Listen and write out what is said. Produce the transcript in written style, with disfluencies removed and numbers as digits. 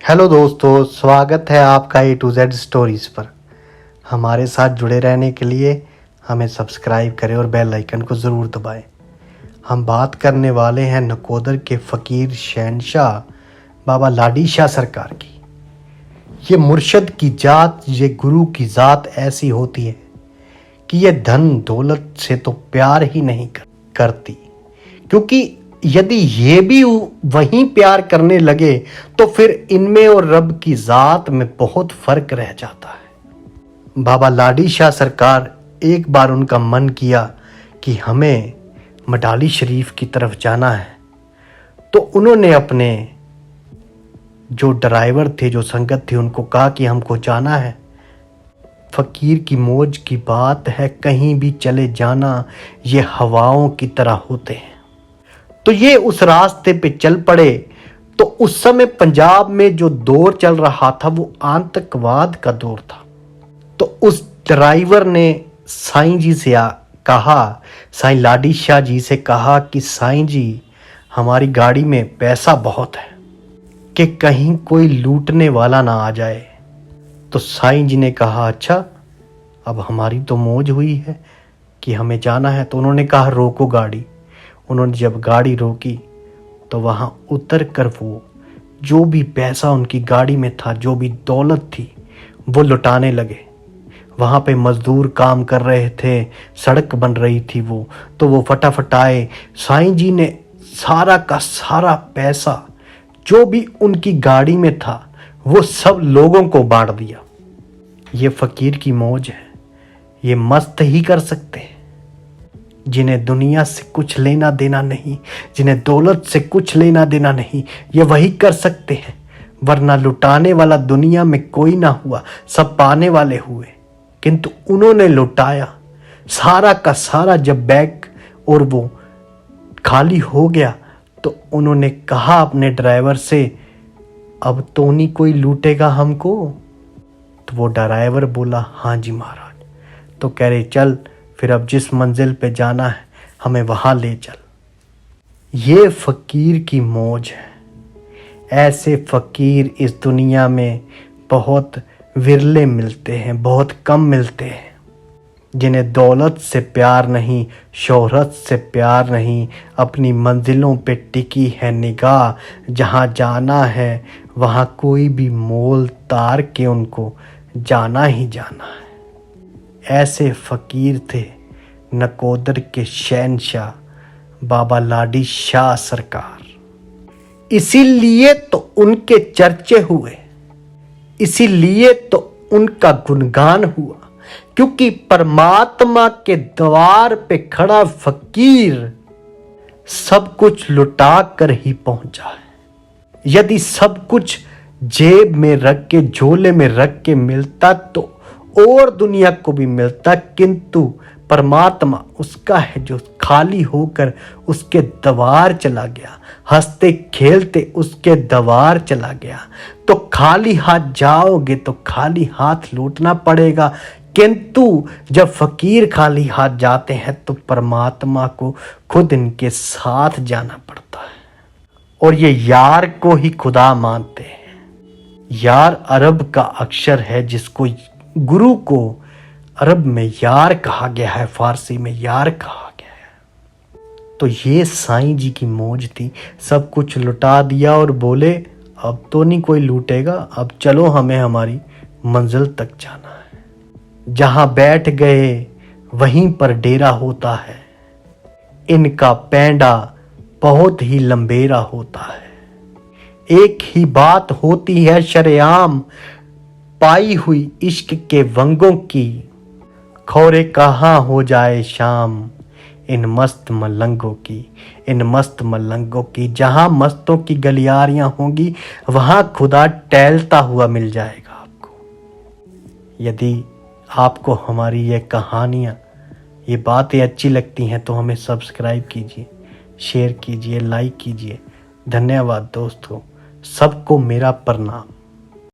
Hello दोस्तों, स्वागत है आपका A to Z स्टोरीज़ पर। हमारे साथ जुड़े रहने के लिए हमें सब्सक्राइब करें और बेल आइकन को ज़रूर दबाएं। हम बात करने वाले हैं नकोदर के फ़कीर शहंशाह बाबा लाडी शाह सरकार की। ये मुर्शद की जात, ये गुरु की ज़ात ऐसी होती है कि ये धन दौलत से तो प्यार ही नहीं करती, क्योंकि यदि ये भी वहीं प्यार करने लगे तो फिर इनमें और रब की ज़ात में बहुत फ़र्क रह जाता है। बाबा लाडी शाह सरकार, एक बार उनका मन किया कि हमें मडाली शरीफ की तरफ जाना है, तो उन्होंने अपने जो ड्राइवर थे, जो संगत थी, उनको कहा कि हमको जाना है। फ़कीर की मौज की बात है, कहीं भी चले जाना ये हवाओं की तरह होते हैं। तो ये उस रास्ते पे चल पड़े। तो उस समय पंजाब में जो दौर चल रहा था वो आतंकवाद का दौर था। तो उस ड्राइवर ने साईं जी से कहा, साईं लाडी शाह जी से कहा कि साईं जी, हमारी गाड़ी में पैसा बहुत है कि कहीं कोई लूटने वाला ना आ जाए। तो साईं जी ने कहा, अच्छा, अब हमारी तो मौज हुई है कि हमें जाना है। तो उन्होंने कहा, रोको गाड़ी। उन्होंने जब गाड़ी रोकी तो वहाँ उतर कर वो जो भी पैसा उनकी गाड़ी में था, जो भी दौलत थी, वो लुटाने लगे। वहाँ पे मज़दूर काम कर रहे थे, सड़क बन रही थी तो वो फटाफट आए। साईं जी ने सारा का सारा पैसा जो भी उनकी गाड़ी में था वो सब लोगों को बांट दिया। ये फ़कीर की मौज है, ये मस्त ही कर सकते हैं। जिन्हें दुनिया से कुछ लेना देना नहीं, जिन्हें दौलत से कुछ लेना देना नहीं, ये वही कर सकते हैं। वरना लुटाने वाला दुनिया में कोई ना हुआ, सब पाने वाले हुए। किंतु उन्होंने लुटाया सारा का सारा। जब बैग और वो खाली हो गया तो उन्होंने कहा अपने ड्राइवर से, अब तो नहीं कोई लूटेगा हमको। तो वो ड्राइवर बोला, हाँ जी महाराज। तो कह रहे, चल फिर अब जिस मंजिल पे जाना है हमें वहाँ ले चल। ये फ़कीर की मौज है। ऐसे फ़कीर इस दुनिया में बहुत विरले मिलते हैं, बहुत कम मिलते हैं, जिन्हें दौलत से प्यार नहीं, शोहरत से प्यार नहीं, अपनी मंजिलों पे टिकी है निगाह। जहाँ जाना है वहाँ कोई भी मोल तार के उनको जाना ही जाना है। ऐसे फ़कीर थे नकोदर के शहंशाह बाबा लाडी शाह सरकार। इसीलिए तो उनके चर्चे हुए, इसीलिए तो उनका गुणगान हुआ, क्योंकि परमात्मा के द्वार पे खड़ा फ़कीर सब कुछ लुटा कर ही पहुंचा है। यदि सब कुछ जेब में रख के, झोले में रख के मिलता तो और दुनिया को भी मिलता, किंतु परमात्मा उसका है जो खाली होकर उसके द्वार चला गया, हंसते खेलते उसके द्वार चला गया। तो खाली हाथ जाओगे तो खाली हाथ लौटना पड़ेगा, किंतु जब फ़कीर खाली हाथ जाते हैं तो परमात्मा को खुद इनके साथ जाना पड़ता है। और ये यार को ही खुदा मानते हैं। यार अरब का अक्षर है, जिसको गुरु को अरब में यार कहा गया है, फारसी में यार कहा गया है। तो ये साईं जी की मौज थी। सब कुछ लुटा दिया और बोले, अब तो नहीं कोई लूटेगा, अब चलो, हमें हमारी मंजिल तक जाना है। जहाँ बैठ गए वहीं पर डेरा होता है। इनका पैंडा बहुत ही लंबेरा होता है। एक ही बात होती है शरेआम, पाई हुई इश्क के वंगों की, खौरे कहाँ हो जाए शाम इन मस्त मलंगों की, इन मस्त मलंगों की। जहाँ मस्तों की गलियारियाँ होंगी वहाँ खुदा टहलता हुआ मिल जाएगा आपको। यदि आपको हमारी ये कहानियाँ, ये बातें अच्छी लगती हैं तो हमें सब्सक्राइब कीजिए, शेयर कीजिए, लाइक कीजिए। धन्यवाद दोस्तों, सबको मेरा प्रणाम।